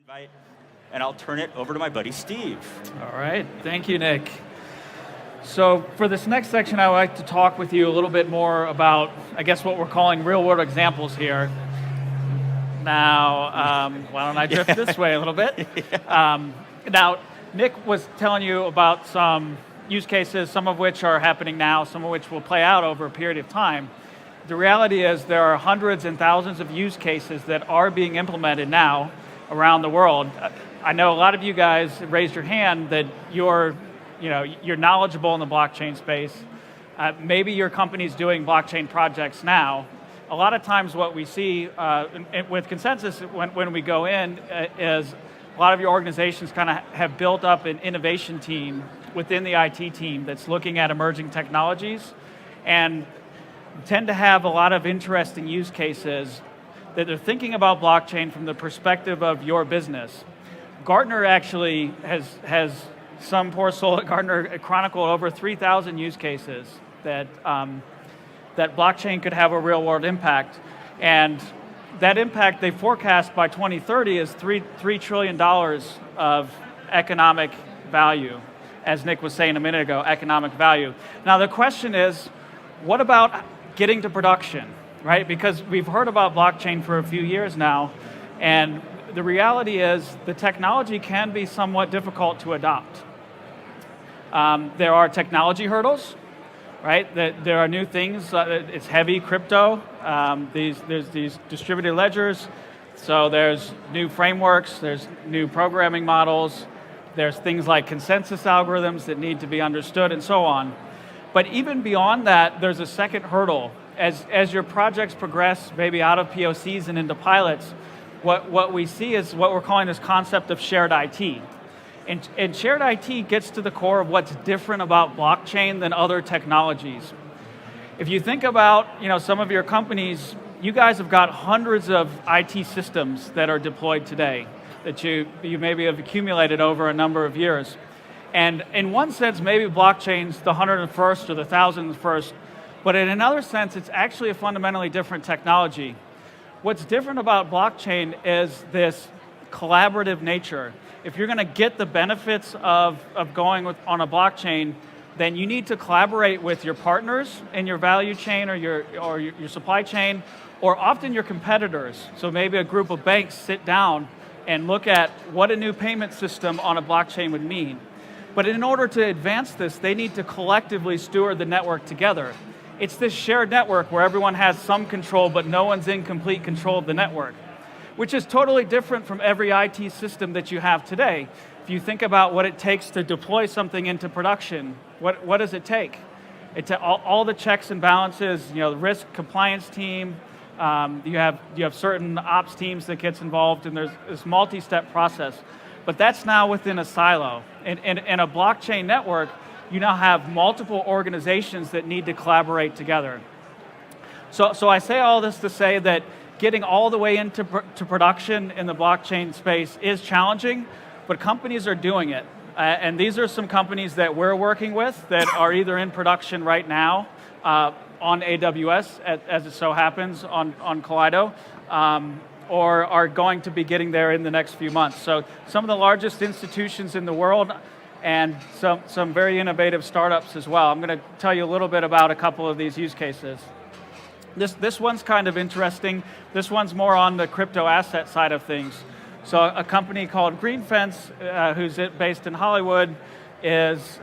invite, and I'll turn it over to my buddy Steve. All right, thank you, Nick. So for this next section, I would like to talk with you a little bit more about, I guess, what we're calling real-world examples here. Now, why don't I drift this way a little bit? Now, Nick was telling you about some use cases, some of which are happening now, some of which will play out over a period of time. The reality is there are hundreds and thousands of use cases that are being implemented now around the world. I know a lot of you guys raised your hand that you're knowledgeable in the blockchain space. Maybe your company's doing blockchain projects now. A lot of times what we see with Consensus when we go in is a lot of your organizations kind of have built up an innovation team within the IT team that's looking at emerging technologies and tend to have a lot of interesting use cases that they're thinking about blockchain from the perspective of your business. Gartner actually has some poor soul at Gartner chronicled over 3,000 use cases that blockchain could have a real world impact. And that impact they forecast by 2030 is $3 trillion of economic value. As Nick was saying a minute ago, economic value. Now the question is, what about getting to production, right? Because we've heard about blockchain for a few years now, and the reality is the technology can be somewhat difficult to adopt. There are technology hurdles, right? There are new things, it's heavy crypto, there's these distributed ledgers, so there's new frameworks, there's new programming models, there's things like consensus algorithms that need to be understood and so on. But even beyond that, there's a second hurdle. As your projects progress, maybe out of POCs and into pilots, what we see is what we're calling this concept of shared IT. And shared IT gets to the core of what's different about blockchain than other technologies. If you think about some of your companies, you guys have got hundreds of IT systems that are deployed today that you maybe have accumulated over a number of years. And in one sense, maybe blockchain's the 101st or the 1001st, but in another sense, it's actually a fundamentally different technology. What's different about blockchain is this collaborative nature. If you're going to get the benefits of going on a blockchain, then you need to collaborate with your partners in your value chain or your supply chain, or often your competitors. So maybe a group of banks sit down and look at what a new payment system on a blockchain would mean. But in order to advance this, they need to collectively steward the network together. It's this shared network where everyone has some control, but no one's in complete control of the network, which is totally different from every IT system that you have today. If you think about what it takes to deploy something into production, what does it take? All the checks and balances, the risk compliance team, you have certain ops teams that gets involved, and there's this multi-step process. But that's now within a silo. In a blockchain network, you now have multiple organizations that need to collaborate together. So I say all this to say that getting all the way into production in the blockchain space is challenging, but companies are doing it. And these are some companies that we're working with that are either in production right now on AWS, as it so happens, on Kaleido, or are going to be getting there in the next few months. So some of the largest institutions in the world and some very innovative startups as well. I'm going to tell you a little bit about a couple of these use cases. This one's kind of interesting. This one's more on the crypto asset side of things. So a company called GreenFence, who's based in Hollywood, is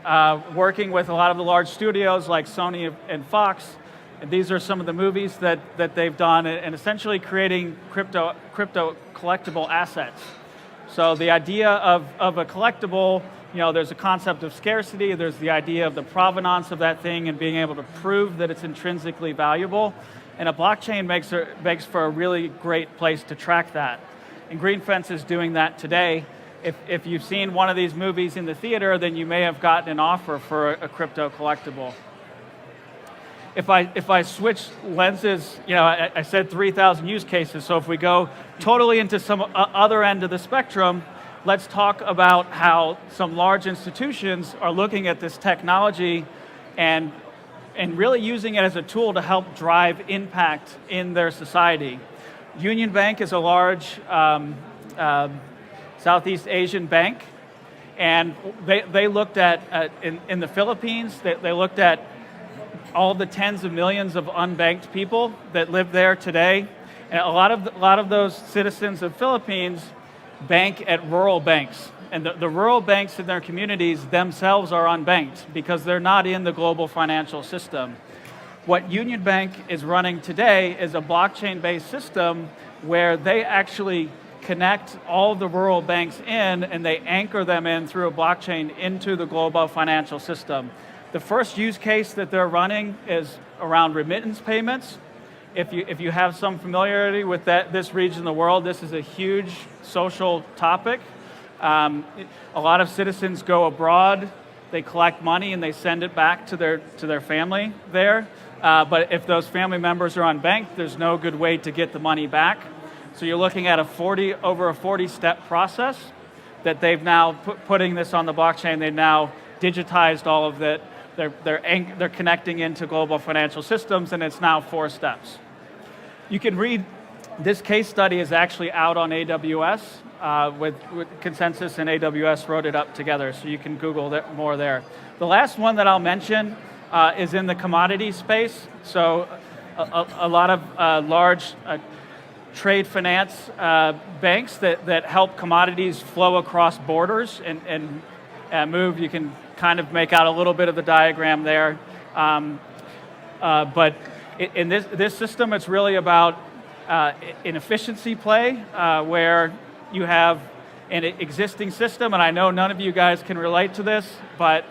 working with a lot of the large studios like Sony and Fox. And these are some of the movies that they've done, and essentially creating crypto collectible assets. So the idea of a collectible, there's a concept of scarcity, there's the idea of the provenance of that thing and being able to prove that it's intrinsically valuable. And a blockchain makes for a really great place to track that. And GreenFence is doing that today. If you've seen one of these movies in the theater, then you may have gotten an offer for a crypto collectible. If I switch lenses, I said 3,000 use cases, so if we go totally into some other end of the spectrum, let's talk about how some large institutions are looking at this technology and really using it as a tool to help drive impact in their society. Union Bank is a large Southeast Asian bank, and they looked at, in the Philippines, they looked at all the tens of millions of unbanked people that live there today. And a lot of those citizens of Philippines bank at rural banks. And the rural banks in their communities themselves are unbanked because they're not in the global financial system. What Union Bank is running today is a blockchain-based system where they actually connect all the rural banks in and they anchor them in through a blockchain into the global financial system. The first use case that they're running is around remittance payments. If you have some familiarity with this region of the world, this is a huge social topic. A lot of citizens go abroad, they collect money and they send it back to their family there. But if those family members are unbanked, there's no good way to get the money back. So you're looking at over a 40-step process that they've now putting this on the blockchain. They've now digitized all of that. They're connecting into global financial systems, and it's now 4 steps. You can read, this case study is actually out on AWS with Consensus, and AWS wrote it up together, so you can Google more there. The last one that I'll mention is in the commodity space. So a lot of large trade finance banks that help commodities flow across borders and move. You can kind of make out a little bit of the diagram there. But in this system, it's really about an efficiency play where you have an existing system, and I know none of you guys can relate to this, but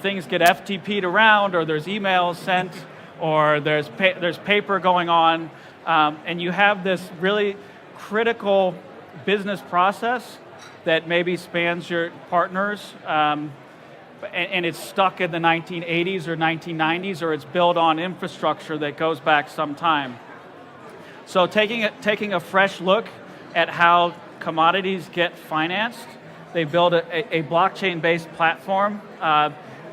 things get FTP'd around, or there's emails sent, or there's paper going on, and you have this really critical business process that maybe spans your partners, and it's stuck in the 1980s or 1990s, or it's built on infrastructure that goes back some time. So taking a fresh look at how commodities get financed, they build a blockchain-based platform.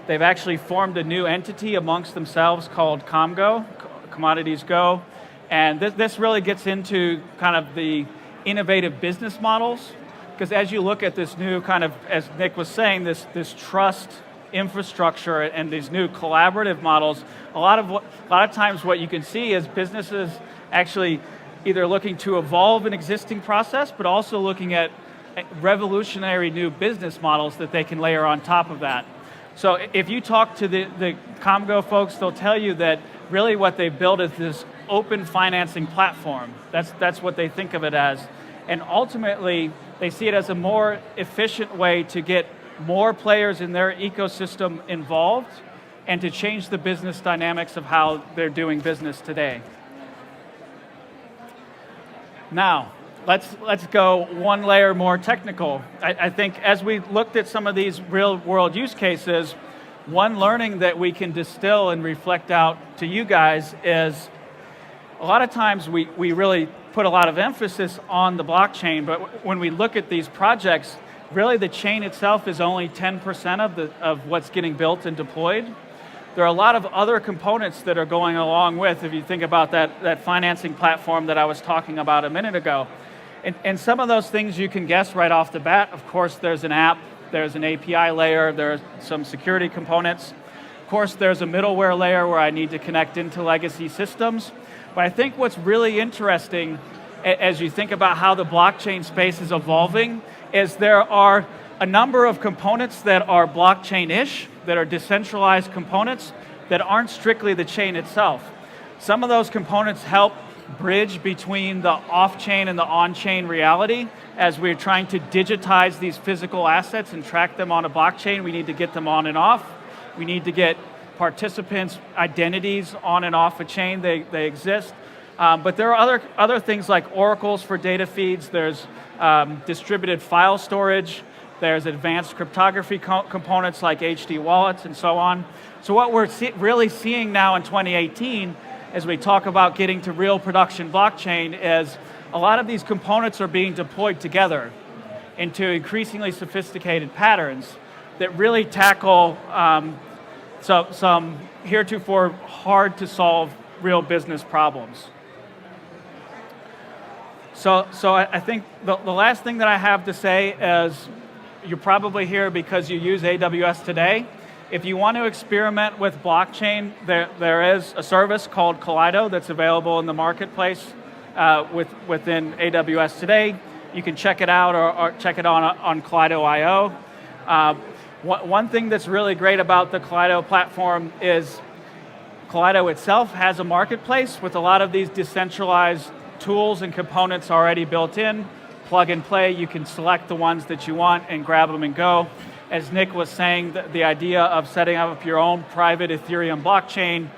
They've actually formed a new entity amongst themselves called Congo Commodities Go, and this really gets into kind of the innovative business models, because as you look at this new kind of, as Nick was saying, this trust infrastructure and these new collaborative models, a lot of times what you can see is businesses actually either looking to evolve an existing process, but also looking at revolutionary new business models that they can layer on top of that. So if you talk to the Congo folks, they'll tell you that really what they've built is this open financing platform. That's what they think of it as. And ultimately, they see it as a more efficient way to get more players in their ecosystem involved and to change the business dynamics of how they're doing business today. Now, let's go one layer more technical. I think as we looked at some of these real world use cases, one learning that we can distill and reflect out to you guys is a lot of times we really put a lot of emphasis on the blockchain, but when we look at these projects, really the chain itself is only 10% of what's getting built and deployed. There are a lot of other components that are going along with, if you think about that financing platform that I was talking about a minute ago. And some of those things you can guess right off the bat. Of course, there's an app, there's an API layer, there's some security components. Of course, there's a middleware layer where I need to connect into legacy systems. But I think what's really interesting as you think about how the blockchain space is evolving is there are a number of components that are blockchain-ish, that are decentralized components that aren't strictly the chain itself. Some of those components help bridge between the off-chain and the on-chain reality. As we're trying to digitize these physical assets and track them on a blockchain, we need to get them on and off. We need to get participants' identities on and off a chain. They exist. But there are other things like oracles for data feeds. There's distributed file storage. There's advanced cryptography components like HD wallets and so on. So what we're really seeing now in 2018 as we talk about getting to real production blockchain is a lot of these components are being deployed together into increasingly sophisticated patterns that really tackle some heretofore hard to solve real business problems. So I think the last thing that I have to say is you're probably here because you use AWS today. If you want to experiment with blockchain, there is a service called Kaleido that's available in the marketplace within AWS today. You can check it out or check it on Kaleido.io. One thing that's really great about the Kaleido platform is Kaleido itself has a marketplace with a lot of these decentralized tools and components already built in. Plug and play, you can select the ones that you want and grab them and go. As Nick was saying, the idea of setting up your own private Ethereum blockchain,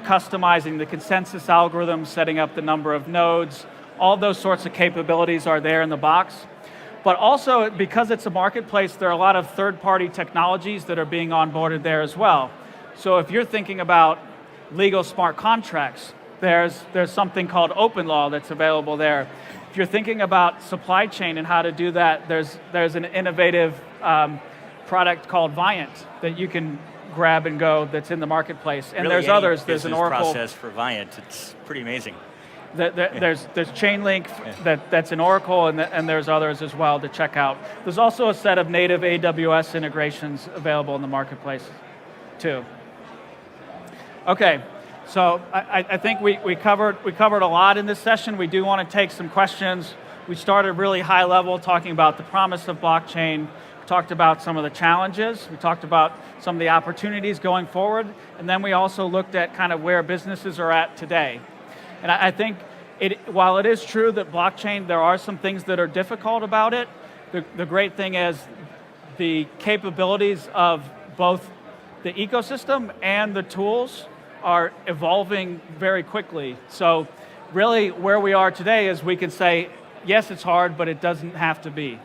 customizing the consensus algorithm, setting up the number of nodes, all those sorts of capabilities are there in the box. But also, because it's a marketplace, there are a lot of third-party technologies that are being onboarded there as well. So if you're thinking about legal smart contracts, there's something called OpenLaw that's available there. If you're thinking about supply chain and how to do that, there's an innovative product called Viant that you can grab and go that's in the marketplace. And really, there's others. There's an an Oracle process for Viant. It's pretty amazing. There's Chainlink that's in Oracle, and there's others as well to check out. There's also a set of native AWS integrations available in the marketplace too. Okay, so I think we covered a lot in this session. We do want to take some questions. We started really high level talking about the promise of blockchain. We talked about some of the challenges. We talked about some of the opportunities going forward. And then we also looked at kind of where businesses are at today. And I think while it is true that blockchain, there are some things that are difficult about it, the great thing is the capabilities of both the ecosystem and the tools are evolving very quickly. So really where we are today is we can say, yes, it's hard, but it doesn't have to be.